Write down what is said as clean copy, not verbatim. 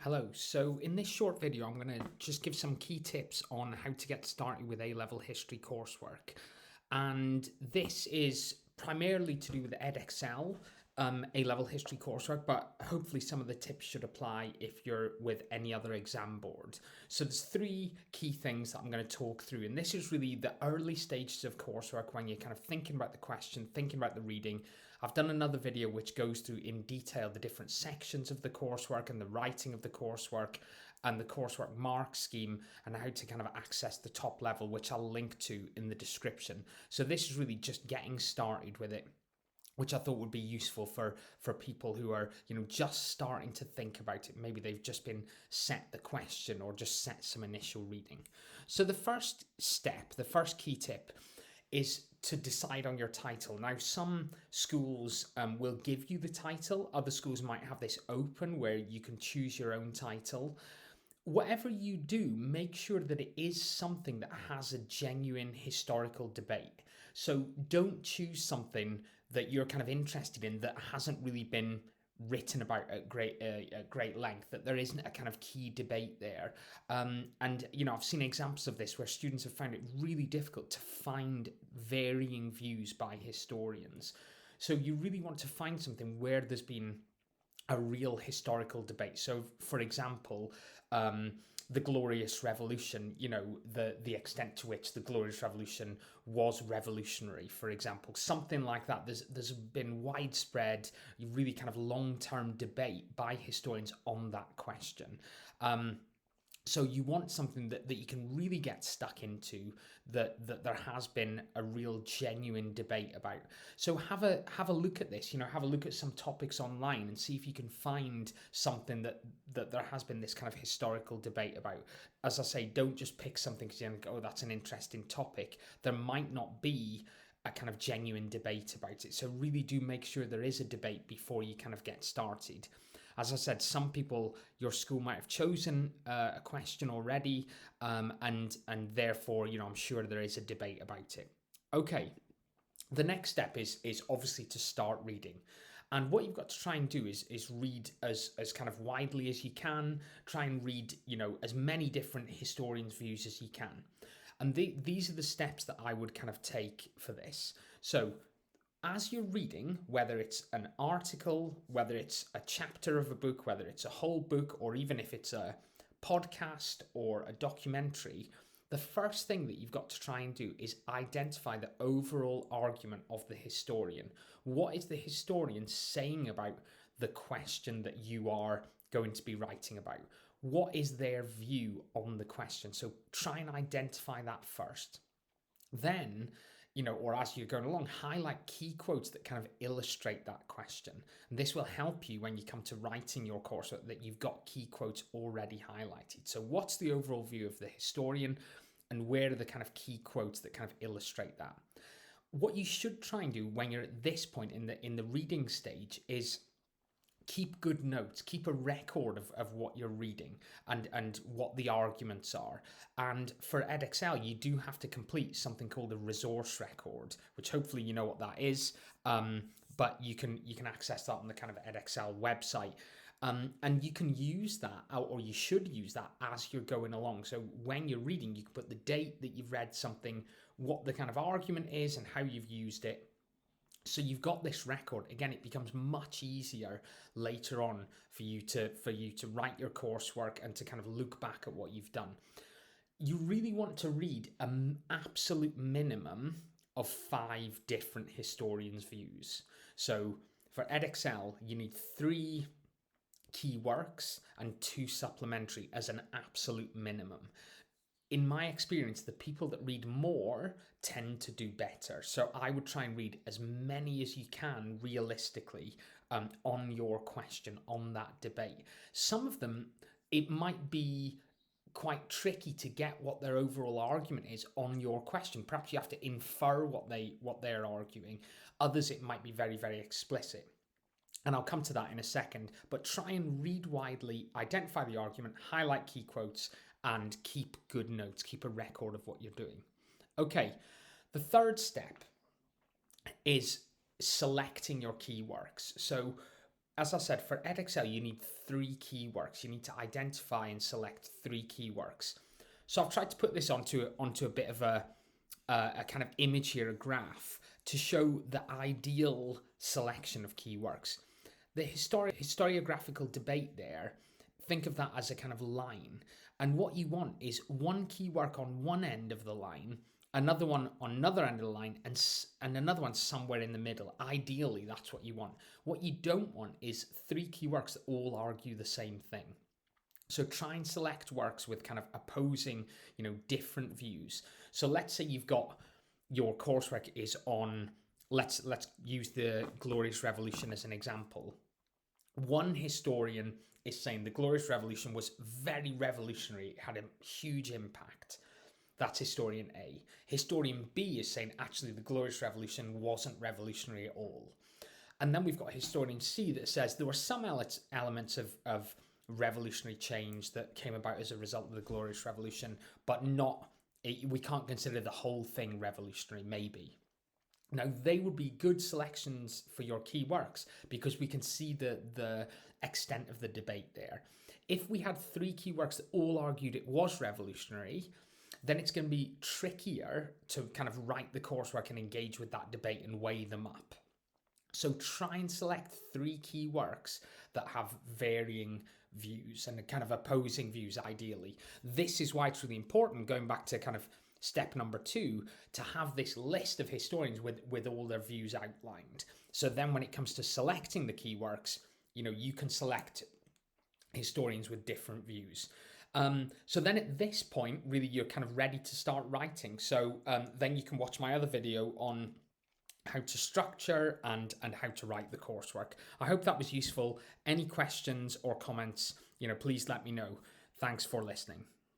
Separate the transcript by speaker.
Speaker 1: Hello, so in this short video I'm going to just give some key tips on how to get started with A-Level History coursework. And this is primarily to do with Edexcel A-Level History coursework, but hopefully some of the tips should apply if you're with any other exam board. So there's three key things that I'm going to talk through, and this is really the early stages of coursework when you're kind of thinking about the question, thinking about the reading. I've done another video which goes through in detail the different sections of the coursework and the writing of the coursework and the coursework mark scheme and how to kind of access the top level, which I'll link to in the description. So this is really just getting started with it, which I thought would be useful for people who are, just starting to think about it. Maybe they've just been set the question or just set some initial reading. So the first step, the first key tip is to decide on your title. Now, some schools will give you the title. Other schools might have this open where you can choose your own title. Whatever you do, make sure that it is something that has a genuine historical debate. So don't choose something that you're kind of interested in that hasn't really been written about at great length, that there isn't a kind of key debate there. And I've seen examples of this where students have found it really difficult to find varying views by historians. So you really want to find something where there's been a real historical debate. So, for example, the Glorious Revolution, the extent to which the Glorious Revolution was revolutionary, for example, something like that. There's been widespread, really kind of long-term debate by historians on that question. So you want something that you can really get stuck into, that there has been a real genuine debate about. So have a look at this, have a look at some topics online and see if you can find something that there has been this kind of historical debate about. As I say, don't just pick something because you think, oh, that's an interesting topic. There might not be a kind of genuine debate about it. So really do make sure there is a debate before you kind of get started. As I said, some people, your school might have chosen a question already, and therefore, I'm sure there is a debate about it. Okay, the next step is obviously to start reading. And what you've got to try and do is read as kind of widely as you can. Try and read, as many different historians' views as you can. And these are the steps that I would kind of take for this. So as you're reading, whether it's an article, whether it's a chapter of a book, whether it's a whole book, or even if it's a podcast or a documentary, the first thing that you've got to try and do is identify the overall argument of the historian. What is the historian saying about the question that you are going to be writing about? What is their view on the question? So try and identify that first. Then, or as you're going along, highlight key quotes that kind of illustrate that question. And this will help you when you come to writing your course that you've got key quotes already highlighted. So what's the overall view of the historian and where are the kind of key quotes that kind of illustrate that? What you should try and do when you're at this point in the reading stage is keep good notes, keep a record of what you're reading and what the arguments are. And for Edexcel, you do have to complete something called a resource record, which hopefully you know what that is. But you can access that on the kind of Edexcel website. And you can use that, or you should use that as you're going along. So when you're reading, you can put the date that you've read something, what the kind of argument is and how you've used it. So you've got this record. Again, it becomes much easier later on for you to write your coursework and to kind of look back at what you've done. You really want to read an absolute minimum of 5 different historians' views. So for Edexcel, you need 3 key works and 2 supplementary as an absolute minimum. In my experience, the people that read more tend to do better. So I would try and read as many as you can realistically on your question, on that debate. Some of them, it might be quite tricky to get what their overall argument is on your question. Perhaps you have to infer what they're arguing. Others, it might be very, very explicit. And I'll come to that in a second, but try and read widely, identify the argument, highlight key quotes, and keep good notes, keep a record of what you're doing. Okay, the third step is selecting your key works. So as I said, for Edexcel, you need 3 keyworks. You need to identify and select 3 keyworks. So I've tried to put this onto a bit of a kind of image here, a graph, to show the ideal selection of keyworks. The historiographical debate there, think of that as a kind of line. And what you want is one keyword on one end of the line, another one on another end of the line, and another one somewhere in the middle. Ideally, that's what you want. What you don't want is 3 keywords that all argue the same thing. So try and select works with kind of opposing, different views. So let's say you've got your coursework is on, let's use the Glorious Revolution as an example. One historian is saying the Glorious Revolution was very revolutionary, it had a huge impact. That's historian A. Historian B is saying actually the Glorious Revolution wasn't revolutionary at all. And then we've got historian C that says there were some elements of revolutionary change that came about as a result of the Glorious Revolution, but we can't consider the whole thing revolutionary, maybe. Now, they would be good selections for your key works because we can see the extent of the debate there. If we had 3 keywords that all argued it was revolutionary, then it's going to be trickier to kind of write the coursework and engage with that debate and weigh them up. So try and select 3 keywords that have varying views and kind of opposing views, ideally. This is why it's really important, going back to kind of step number 2, to have this list of historians with all their views outlined. So then when it comes to selecting the keywords, you can select historians with different views. So then at this point, really, you're kind of ready to start writing. So then you can watch my other video on how to structure and how to write the coursework. I hope that was useful. Any questions or comments, please let me know. Thanks for listening.